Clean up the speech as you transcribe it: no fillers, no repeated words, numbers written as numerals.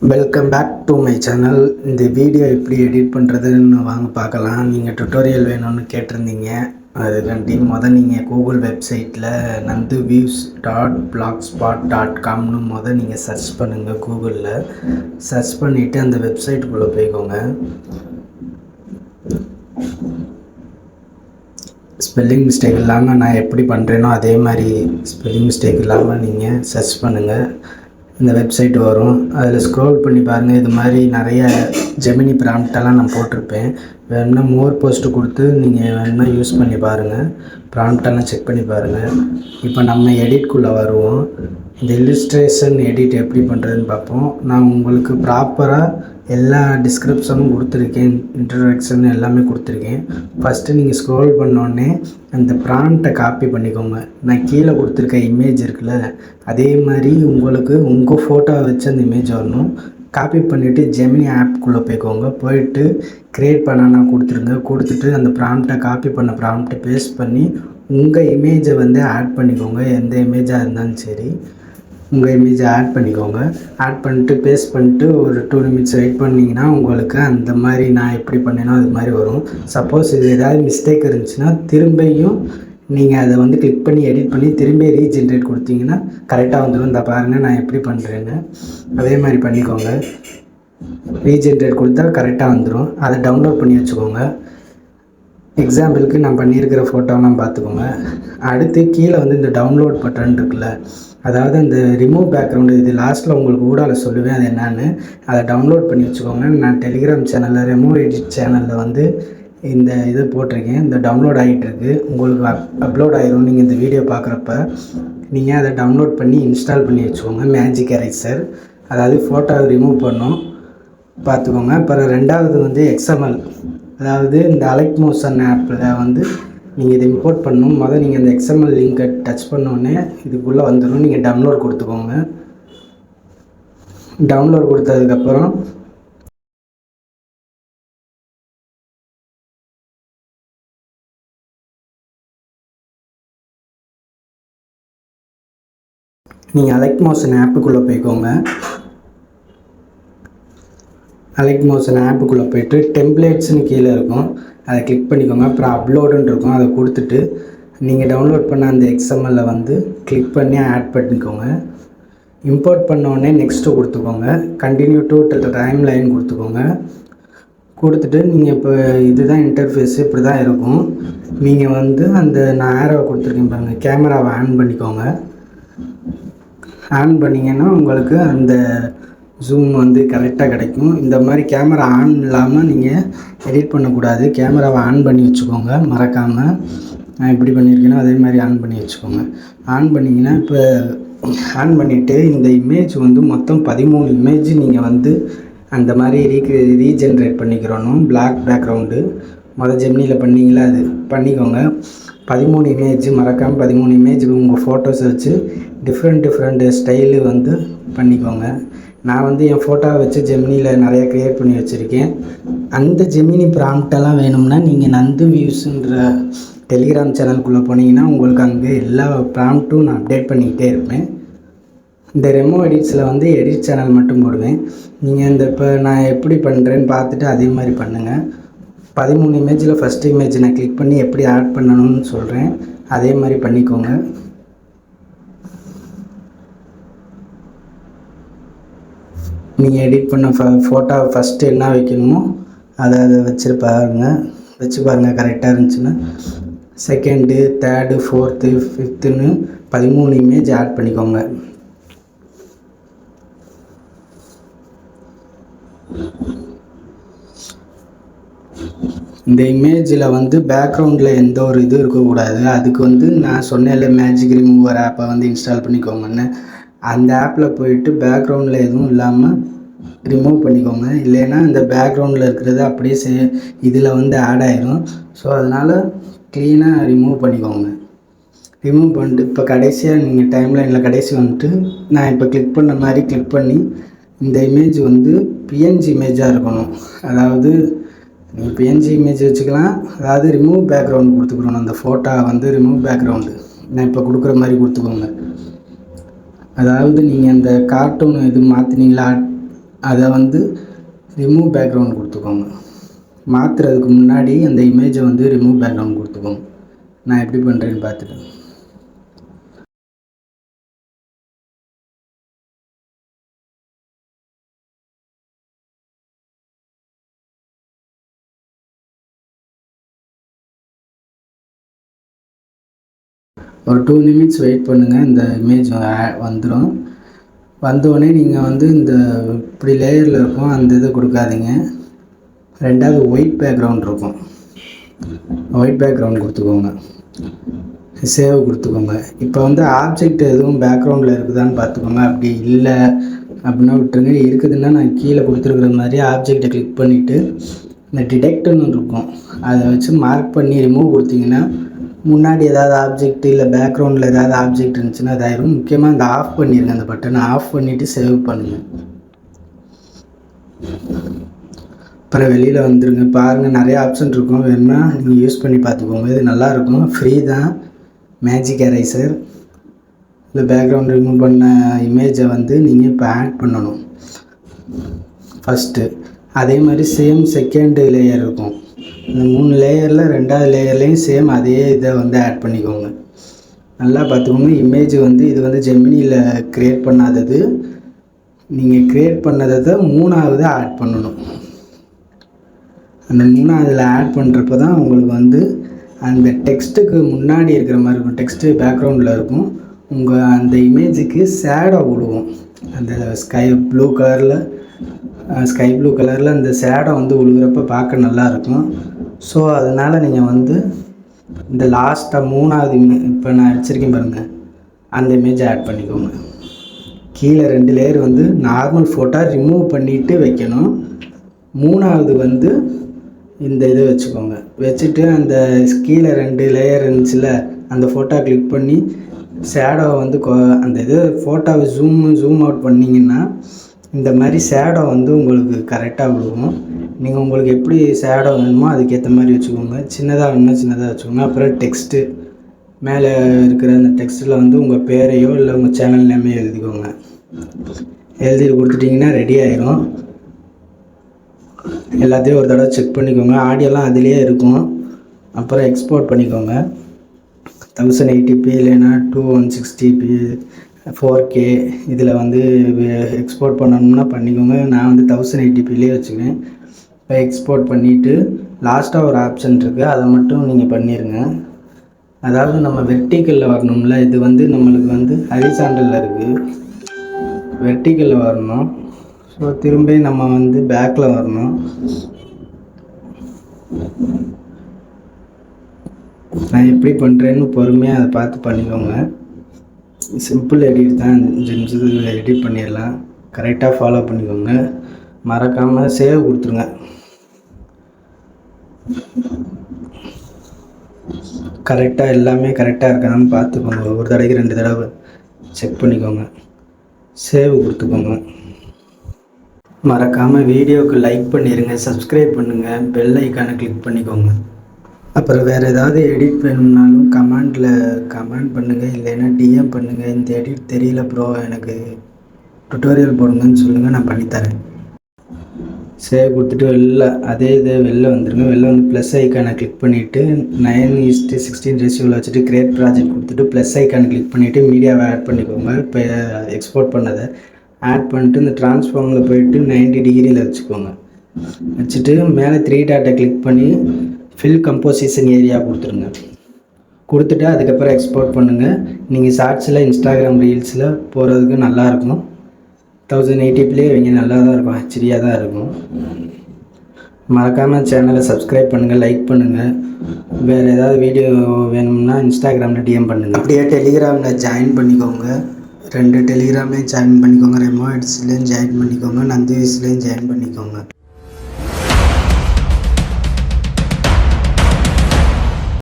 Welcome back to my channel. இந்த video எப்படி edit பண்ணுறதுன்னு வாங்க பார்க்கலாம். நீங்கள் டுட்டோரியல் வேணும்னு கேட்டிருந்தீங்க. அதுக்காண்டி நீங்கள் கூகுள் வெப்சைட்டில் nanduviews.blogspot.comனு நீங்கள் சர்ச் பண்ணுங்கள். கூகுளில் சர்ச் பண்ணிவிட்டு அந்த வெப்சைட்டுக்குள்ளே போய்க்கோங்க. ஸ்பெல்லிங் மிஸ்டேக் இல்லாமல் நான் எப்படி பண்ணுறேனோ அதே மாதிரி ஸ்பெல்லிங் மிஸ்டேக் இல்லாமல் நீங்கள் சர்ச் பண்ணுங்கள். இந்த வெப்சைட் வரும். அதில் ஸ்க்ரோல் பண்ணி பாருங்கள். இது மாதிரி நிறைய ஜெமினி ப்ராம்ப்டெல்லாம் நான் போட்டிருப்பேன். வேணும்னா மோர் போஸ்ட்டு கொடுத்து நீங்கள் வேணும்னா யூஸ் பண்ணி பாருங்கள். ப்ராம்ப்டெல்லாம் செக் பண்ணி பாருங்கள். இப்போ நம்ம எடிட்குள்ளே வருவோம். இந்த இல்லுஸ்ட்ரேஷன் எடிட் எப்படி பண்ணுறதுன்னு பார்ப்போம். நான் உங்களுக்கு ப்ராப்பராக எல்லா டிஸ்கிரிப்ஷனும் கொடுத்துருக்கேன், இன்ட்ரடக்ஷன் எல்லாமே கொடுத்துருக்கேன். ஃபஸ்ட்டு நீங்கள் ஸ்க்ரோல் பண்ணோடனே அந்த ப்ராம்ப்டை காப்பி பண்ணிக்கோங்க. நான் கீழே கொடுத்துருக்க இமேஜ் இருக்குல்ல, அதே மாதிரி உங்களுக்கு உங்கள் ஃபோட்டோவை வச்சு அந்த இமேஜ் வரணும். காப்பி பண்ணிவிட்டு ஜெமினி ஆப்குள்ளே போய்க்கோங்க. போயிட்டு க்ரியேட் பண்ணனா கொடுத்துட்டு அந்த ப்ராம்ப்டை காப்பி பண்ண ப்ராம்ப்டை பேஸ்ட் பண்ணி உங்கள் இமேஜை ஆட் பண்ணிக்கோங்க. எந்த இமேஜாக இருந்தாலும் சரி, உங்கள் இமேஜை ஆட் பண்ணிக்கோங்க. ஆட் பண்ணிட்டு பேஸ்ட் பண்ணிட்டு ஒரு 2 நிமிட்ஸ் வெயிட் பண்ணிங்கன்னா உங்களுக்கு அந்த மாதிரி நான் எப்படி பண்ணேனோ அது மாதிரி வரும். சப்போஸ் இது ஏதாவது மிஸ்டேக் இருந்துச்சுன்னா திரும்பியும் நீங்கள் அதை கிளிக் பண்ணி எடிட் பண்ணி திரும்பி ரீஜென்ரேட் கொடுத்தீங்கன்னா கரெக்டாக வந்துடும். இந்த பாருங்கள் நான் எப்படி பண்ணுறேன்னு. அதே மாதிரி பண்ணிக்கோங்க. ரீஜென்ரேட் கொடுத்தா கரெக்டாக வந்துடும். அதை டவுன்லோட் பண்ணி வச்சுக்கோங்க. எக்ஸாம்பிளுக்கு நான் பண்ணியிருக்கிற ஃபோட்டோலாம் பார்த்துக்கோங்க. அடுத்து கீழே இந்த டவுன்லோட் பட்டன் இருக்குல்ல, அதாவது அந்த ரிமூவ் பேக்ரவுண்டு, இது லாஸ்ட்டில் உங்களுக்கு ஊடால சொல்லுவேன் அது என்னன்னு. அதை டவுன்லோட் பண்ணி வச்சுக்கோங்க. நான் டெலிகிராம் சேனலில் ரெமோ எடிட் சேனலில் இந்த இது போட்டிருக்கேன். இந்த டவுன்லோட் ஆகிட்டுருக்கு. உங்களுக்கு அப்லோட் ஆகிரும். நீங்கள் இந்த வீடியோ பார்க்குறப்ப நீங்கள் அதை டவுன்லோட் பண்ணி இன்ஸ்டால் பண்ணி வச்சுக்கோங்க. மேஜிக் எரேசர், அதாவது ஃபோட்டோவை ரிமூவ் பண்ணோம் பார்த்துக்கோங்க. அப்புறம் ரெண்டாவது XML, அதாவது இந்த அலெக்ட் மோஷன் ஆப்பில் நீங்கள் இதை இம்போர்ட் பண்ணணும். நீங்கள் இந்த XML லிங்கை டச் பண்ணோடனே இதுக்குள்ளே வந்துடும். நீங்கள் டவுன்லோட் கொடுத்துக்கோங்க. டவுன்லோட் கொடுத்ததுக்கப்புறம் நீங்கள் அலெக்ட் மோஷன் ஆப்புக்குள்ளே போய்க்கோங்க. அலெக்ட் மோஷன் ஆப்புக்குள்ளே போய்ட்டு டெம்ப்ளேட்ஸ்னு கீழே இருக்கும், அதை கிளிக் பண்ணிக்கோங்க. அப்புறம் அப்லோடுன்னு இருக்கும், அதை கொடுத்துட்டு நீங்கள் டவுன்லோட் பண்ண அந்த XML கிளிக் பண்ணி ஆட் பண்ணிக்கோங்க. இம்போர்ட் பண்ணோடனே நெக்ஸ்ட்டு கொடுத்துக்கோங்க. கண்டினியூ டு டைம் லைன் கொடுத்துக்கோங்க. கொடுத்துட்டு நீங்கள் இப்போ இதுதான் இன்டர்ஃபேஸ், இப்படி தான் இருக்கும். நீங்கள் அந்த நான் ஆரோவை கொடுத்துருக்கேன் பாருங்கள், கேமராவை ஆன் பண்ணிக்கோங்க. ஆன் பண்ணிங்கன்னா உங்களுக்கு அந்த ஜூம் கரெக்டாக கிடைக்கும். இந்த மாதிரி கேமரா ஆன் இல்லாமல் நீங்கள் எடிட் பண்ணக்கூடாது. கேமராவை ஆன் பண்ணி வச்சுக்கோங்க மறக்காமல். நான் எப்படி பண்ணியிருக்கேனோ அதே மாதிரி ஆன் பண்ணி வச்சுக்கோங்க. ஆன் பண்ணிங்கன்னா இப்போ ஆன் பண்ணிவிட்டு இந்த இமேஜ் மொத்தம் 13 இமேஜ் நீங்கள் அந்த மாதிரி ரீஜென்ரேட் பண்ணிக்கிறணும். பிளாக் பேக்ரவுண்டு ஜெமினியில் பண்ணிங்களா அது பண்ணிக்கோங்க. 13 இமேஜ் மறக்காமல் 13 இமேஜ் உங்கள் ஃபோட்டோஸை வச்சு டிஃப்ரெண்ட் ஸ்டைலு பண்ணிக்கோங்க. நான் என் ஃபோட்டோவை வச்சு ஜெமினியில் நிறையா க்ரியேட் பண்ணி வச்சுருக்கேன். அந்த ஜெமினி ப்ராம்ப்டெல்லாம் வேணும்னா நீங்கள் நந்து வியூஸுன்ற டெலிகிராம் சேனலுக்குள்ளே போனீங்கன்னா உங்களுக்கு அங்கே எல்லா ப்ராம்ப்ட்டும் நான் அப்டேட் பண்ணிக்கிட்டே இருப்பேன். இந்த ரெமோ எடிட்ஸில் எடிட் சேனல் மட்டும் போடுவேன். நீங்கள் இப்போ நான் எப்படி பண்ணுறேன்னு பார்த்துட்டு அதே மாதிரி பண்ணுங்கள். 13 இமேஜில் ஃபஸ்ட் இமேஜ் நான் கிளிக் பண்ணி எப்படி ஆட் பண்ணணும்னு சொல்கிறேன், அதே மாதிரி பண்ணிக்கோங்க. நீங்கள் எடிட் பண்ண ஃபோட்டோ ஃபஸ்ட்டு என்ன வைக்கணுமோ அதை வச்சு பாருங்கள். கரெக்டாக இருந்துச்சுன்னா செகண்டு, தேர்டு, ஃபோர்த்து, ஃபிஃப்த்துன்னு 13 இமேஜ் ஆட் பண்ணிக்கோங்க. இந்த இமேஜில் பேக்ரவுண்டில் எந்த ஒரு இது இருக்கக்கூடாது. அதுக்கு நான் சொன்னேன்ல மேஜிக் ரிமூவர் ஆப்பை இன்ஸ்டால் பண்ணிக்கோங்கன்னு. அந்த ஆப்பில் போயிட்டு பேக்ரவுண்டில் எதுவும் இல்லாமல் ரிமூவ் பண்ணிக்கோங்க. இல்லைன்னா இந்த பேக்ரவுண்டில் இருக்கிறது அப்படியே இதில் ஆட் ஆயிரும். ஸோ அதனால் க்ளீனாக ரிமூவ் பண்ணிக்கோங்க. ரிமூவ் பண்ணிட்டு இப்போ கடைசியாக நீங்கள் டைம்லைனில் கடைசி நான் இப்போ கிளிக் பண்ண மாதிரி கிளிக் பண்ணி இந்த இமேஜ் PNG இமேஜாக இருக்கணும். அதாவது நீங்கள் PNG இமேஜ் வச்சுக்கலாம். அதாவது ரிமூவ் பேக்ரவுண்ட் கொடுத்துக்கணும். அந்த ஃபோட்டோ ரிமூவ் பேக்ரவுண்டு நான் இப்போ கொடுக்குற மாதிரி கொடுத்துக்கோங்க. அதாவது நீங்கள் அந்த கார்ட்டூன் இது மாற்றினீங்களா அதை வந்து ரிமூவ் பேக்ரவுண்ட் கொடுத்துக்கோங்க. மாற்றுறதுக்கு முன்னாடி அந்த இமேஜை வந்து ரிமூவ் பேக்ரவுண்ட் கொடுத்துக்கோங்க. நான் எப்படி பண்ணுறேன்னு பார்த்துட்டு ஒரு 2 நிமிட்ஸ் வெயிட் பண்ணுங்கள். இந்த இமேஜ் வந்துடும். வந்தோடனே நீங்கள் வந்து இந்த இப்படி லேயரில் இருக்கும் அந்த இதை கொடுக்காதீங்க. ரெண்டாவது ஒயிட் பேக்ரவுண்ட் இருக்கும், ஒயிட் பேக்ரவுண்ட் கொடுத்துக்கோங்க. சேவ் கொடுத்துக்கோங்க. இப்போ வந்து ஆப்ஜெக்ட் எதுவும் பேக்ரவுண்டில் இருக்குதான்னு பார்த்துக்கோங்க. அப்படி இல்லை அப்படின்னா விட்டுருங்க. இருக்குதுன்னா நான் கீழே கொடுத்துருக்குற மாதிரி ஆப்ஜெக்டை கிளிக் பண்ணிவிட்டு இந்த டிடெக்ட்னு இருக்கும், அதை வச்சு மார்க் பண்ணி ரிமூவ் கொடுத்தீங்கன்னா முன்னாடி ஏதாவது ஆப்ஜெக்ட் இல்லை பேக்ரவுண்டில் ஏதாவது ஆப்ஜெக்ட் இருந்துச்சுன்னா அதாயிரும். முக்கியமாக இந்த ஆஃப் பண்ணிடுங்க, அந்த பட்டனை ஆஃப் பண்ணிவிட்டு சேவ் பண்ணுங்கள். அப்புறம் வெளியில் வந்துடுங்க. பாருங்கள், நிறைய ஆப்ஷன் இருக்கும், வேணும்னா நீங்கள் யூஸ் பண்ணி பார்த்துக்கோங்க. இது நல்லாயிருக்கும், ஃப்ரீ தான். Magic eraser. இந்த பேக்ரவுண்ட் ரிமூவ் பண்ண இமேஜை வந்து நீங்கள் இப்போ ஆட் பண்ணணும் ஃபஸ்ட்டு. அதே மாதிரி சேம் செகண்ட் லேயர் இருக்கும். இந்த 3 லேயரில் 2வது லேயர்லேயும் சேம் அதே இதை வந்து ஆட் பண்ணிக்கோங்க. நல்லா பார்த்துக்கோங்க. இமேஜ் வந்து இது வந்து ஜெமினியில் க்ரியேட் பண்ணாதது. நீங்கள் க்ரியேட் பண்ணதை 3வது ஆட் பண்ணணும். அந்த 3வதில் ஆட் பண்ணுறப்ப தான் உங்களுக்கு வந்து அந்த டெக்ஸ்ட்டுக்கு முன்னாடி இருக்கிற மாதிரி இருக்கும். டெக்ஸ்ட்டு பேக்ரவுண்டில் இருக்கும். உங்கள் அந்த இமேஜுக்கு ஷேடோ விழுவும். அந்த ஸ்கை ப்ளூ கலரில் அந்த ஷேடோ வந்து விழுகிறப்ப பார்க்க நல்லாயிருக்கும். ஸோ அதனால் நீங்கள் வந்து இந்த லாஸ்ட்டாக 3வது இப்போ நான் அடிச்சிருக்கேன் பாருங்கள், அந்த இமேஜை ஆட் பண்ணிக்கோங்க. கீழே 2 லேயர் வந்து நார்மல் ஃபோட்டோ ரிமூவ் பண்ணிவிட்டு வைக்கணும். 3வது வந்து இந்த இதை வச்சுக்கோங்க. வச்சுட்டு அந்த கீழே 2 லேயர் இருந்துச்சுல, அந்த ஃபோட்டோ கிளிக் பண்ணி ஷேடோவை வந்து அந்த இது ஃபோட்டோவை ஜூம் அவுட் பண்ணிங்கன்னா இந்த மாதிரி ஷேடோ வந்து உங்களுக்கு கரெக்டாக விழுவும். நீங்கள் உங்களுக்கு எப்படி ஷேடோ வேணுமோ அதுக்கேற்ற மாதிரி வச்சுக்கோங்க. சின்னதாக வேணும்னா சின்னதாக வச்சுக்கோங்க. அப்புறம் டெக்ஸ்ட்டு மேலே இருக்கிற அந்த டெக்ஸ்ட்டில் வந்து உங்கள் பேரையோ இல்லை உங்கள் சேனல் நேமே எழுதிக்கோங்க. எழுதி கொடுத்துட்டிங்கன்னா ரெடி ஆயிரும். எல்லாத்தையும் ஒரு தடவை செக் பண்ணிக்கோங்க. ஆடியோலாம் அதிலே இருக்கும். அப்புறம் எக்ஸ்போர்ட் பண்ணிக்கோங்க. 1080p இல்லைன்னா 2160p 4K இதில் வந்து எக்ஸ்போர்ட் பண்ணணும்னா பண்ணிக்கோங்க. நான் வந்து 1080pலேயே வச்சுக்கிறேன். இப்போ எக்ஸ்போர்ட் பண்ணிவிட்டு லாஸ்ட்டாக ஒரு ஆப்ஷன் இருக்குது, அதை மட்டும் நீங்கள் பண்ணிடுங்க. அதாவது நம்ம வெர்டிக்கலில் வரணும்ல, இது வந்து நம்மளுக்கு வந்து ஹரிசாண்டலில் இருக்குது, வெர்டிக்கலில் வரணும். ஸோ திரும்பி நம்ம வந்து பேக்கில் வரணும். நான் எப்படி பண்ணுறேன்னு பொறுமையாக அதை பார்த்து பண்ணிக்கோங்க. சிம்பிள் எடிட் தான், 5 நிமிஷத்துக்கு எடிட் பண்ணிடலாம். கரெக்டாக ஃபாலோ பண்ணிக்கோங்க. மறக்காமல் சேவ் கொடுத்துருங்க. கரெக்டாக எல்லாமே கரெக்டாக இருக்கான்னு பார்த்துக்கோங்க. ஒரு தடவைக்கு 2 தடவை செக் பண்ணிக்கோங்க. சேவ் கொடுத்துக்கோங்க. மறக்காமல் வீடியோவுக்கு லைக் பண்ணிடுங்க, சப்ஸ்கிரைப் பண்ணுங்கள், பெல் ஐக்கானை கிளிக் பண்ணிக்கோங்க. அப்புறம் வேறு ஏதாவது எடிட் வேணும்னாலும் கமெண்ட் பண்ணுங்கள், இல்லைன்னா டிஎம் பண்ணுங்கள். இந்த எடிட் தெரியல ப்ரோ, எனக்கு டுட்டோரியல் போடுங்கன்னு சொல்லுங்கள், நான் பண்ணித்தரேன். சேவ் கொடுத்துட்டு அதே இதை வெளில வந்துடுங்க. வெளில வந்து ப்ளஸ் ஐக்கானை கிளிக் பண்ணிவிட்டு 9:16 ரேஷியோவில் வச்சுட்டு கிரியேட் ப்ராஜெக்ட் கொடுத்துட்டு ப்ளஸ் ஐக்கானை கிளிக் பண்ணிவிட்டு மீடியாவை ஆட் பண்ணிக்கோங்க. இப்போ எக்ஸ்போர்ட் பண்ணதை ஆட் பண்ணிட்டு இந்த ட்ரான்ஸ்ஃபார்மில் போயிட்டு 90 டிகிரியில் வச்சுக்கோங்க. வச்சுட்டு மேலே 3 டாட்டை கிளிக் பண்ணி ஃபில் கம்போசிஷன் ஏரியா கொடுத்துட்டு அதுக்கப்புறம் எக்ஸ்போர்ட் பண்ணுங்கள். நீங்கள் ஷார்ட்ஸில் இன்ஸ்டாகிராம் ரீல்ஸில் போகிறதுக்கு நல்லாயிருக்கும். 1080pலேயே வைங்க, நல்லா தான் இருக்கும், ஹெச்டியாக தான் இருக்கும். மறக்காமல் சேனலை சப்ஸ்கிரைப் பண்ணுங்கள், லைக் பண்ணுங்கள். வேறு ஏதாவது வீடியோ வேணும்னா இன்ஸ்டாகிராமில் டிஎம் பண்ணுங்கள். அப்படியே டெலிகிராமில் ஜாயின் பண்ணிக்கோங்க. 2 டெலிகிராமே ஜாயின் பண்ணிக்கோங்க. ரெமோட்ஸ்லேயும் ஜாயின் பண்ணிக்கோங்க, நந்திவிஸ்லேயும் ஜாயின் பண்ணிக்கோங்க.